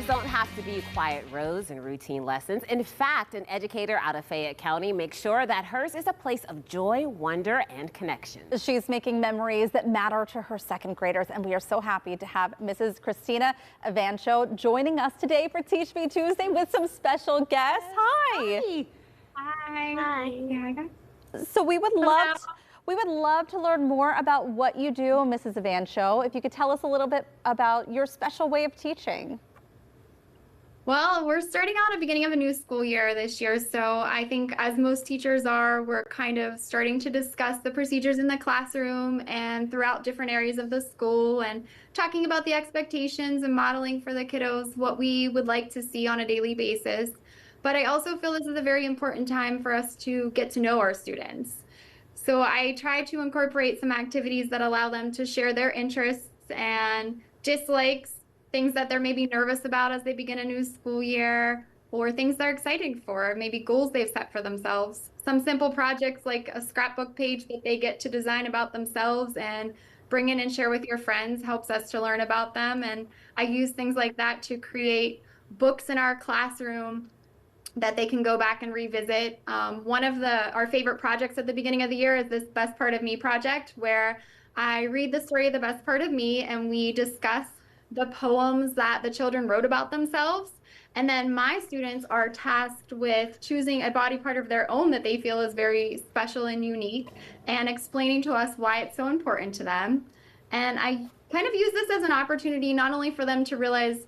don't have to be quiet rows and routine lessons. In fact, an educator out of Fayette County makes sure that hers is a place of joy, wonder, and connection. She's making memories that matter to her second graders, and we are so happy to have Mrs. Christina Evancho joining us today for Teach Me Tuesday with some special guests. Hi. Hi. Hi. So we would love to learn more about what you do, Mrs. Evancho. If you could tell us a little bit about your special way of teaching. Well, we're starting out at the beginning of a new school year this year, so I think as most teachers are, we're kind of starting to discuss the procedures in the classroom and throughout different areas of the school and talking about the expectations and modeling for the kiddos what we would like to see on a daily basis. But I also feel this is a very important time for us to get to know our students. So I try to incorporate some activities that allow them to share their interests and dislikes, things that they're maybe nervous about as they begin a new school year, or things they're excited for, maybe goals they've set for themselves. Some simple projects like a scrapbook page that they get to design about themselves and bring in and share with your friends helps us to learn about them. And I use things like that to create books in our classroom that they can go back and revisit. One of our favorite projects at the beginning of the year is this Best Part of Me project, where I read the story of the best part of me and we discuss the poems that the children wrote about themselves. And then my students are tasked with choosing a body part of their own that they feel is very special and unique and explaining to us why it's so important to them. And I kind of use this as an opportunity not only for them to realize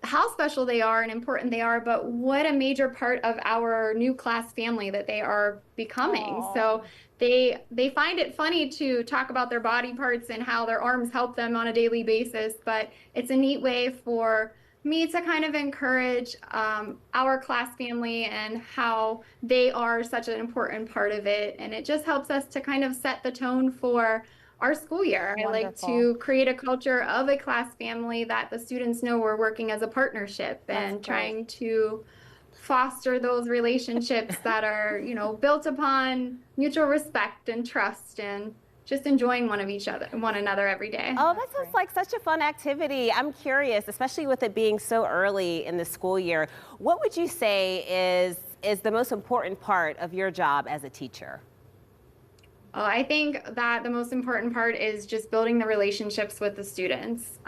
how special they are and important they are, but what a major part of our new class family that they are becoming. Aww. So they find it funny to talk about their body parts and how their arms help them on a daily basis, but it's a neat way for me to kind of encourage our class family and how they are such an important part of it. And it just helps us to kind of set the tone for our school year. Wonderful. I like to create a culture of a class family that the students know we're working as a partnership and trying to foster those relationships that are, built upon mutual respect and trust and just enjoying one another every day. Oh, that sounds like such a fun activity. I'm curious, especially with it being so early in the school year, what would you say is the most important part of your job as a teacher? Oh, I think that the most important part is just building the relationships with the students.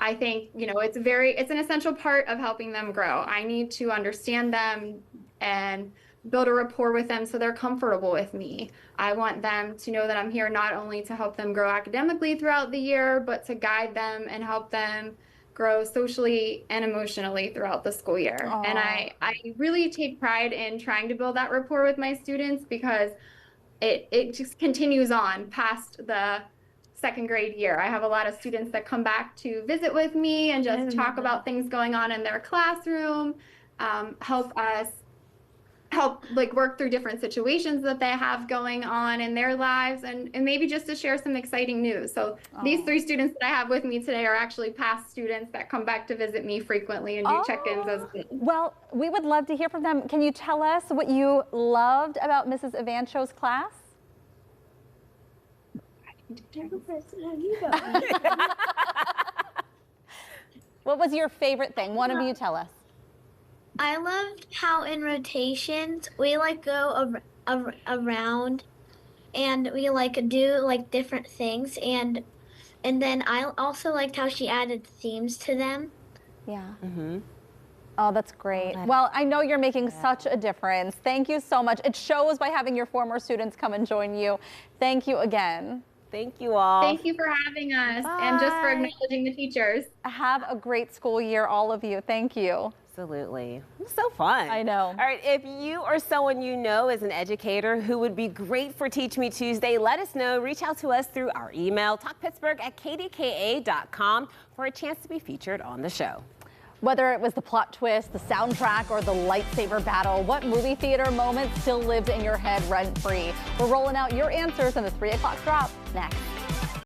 I think, it's an essential part of helping them grow. I need to understand them and build a rapport with them so they're comfortable with me. I want them to know that I'm here not only to help them grow academically throughout the year, but to guide them and help them grow socially and emotionally throughout the school year. Aww. And I really take pride in trying to build that rapport with my students because it just continues on past the second grade year. I have a lot of students that come back to visit with me and just talk about things going on in their classroom, help work through different situations that they have going on in their lives and maybe just to share some exciting news. So these 3 students that I have with me today are actually past students that come back to visit me frequently and do check-ins as well. Well, we would love to hear from them. Can you tell us what you loved about Mrs. Evancho's class? What was your favorite thing? One of you tell us. I loved how in rotations we go around and we do different things and then I also liked how she added themes to them. Yeah. Mm-hmm. Oh, that's great. Well, I know you're making such a difference. Thank you so much. It shows by having your former students come and join you. Thank you again. Thank you all. Thank you for having us. Bye. And just for acknowledging the teachers. Have a great school year, all of you. Thank you. Absolutely. It's so fun. I know. All right, if you or someone you know is an educator who would be great for Teach Me Tuesday, let us know. Reach out to us through our email, talkpittsburgh@kdka.com, for a chance to be featured on the show. Whether it was the plot twist, the soundtrack, or the lightsaber battle, what movie theater moment still lives in your head rent-free? We're rolling out your answers in the 3 o'clock drop next.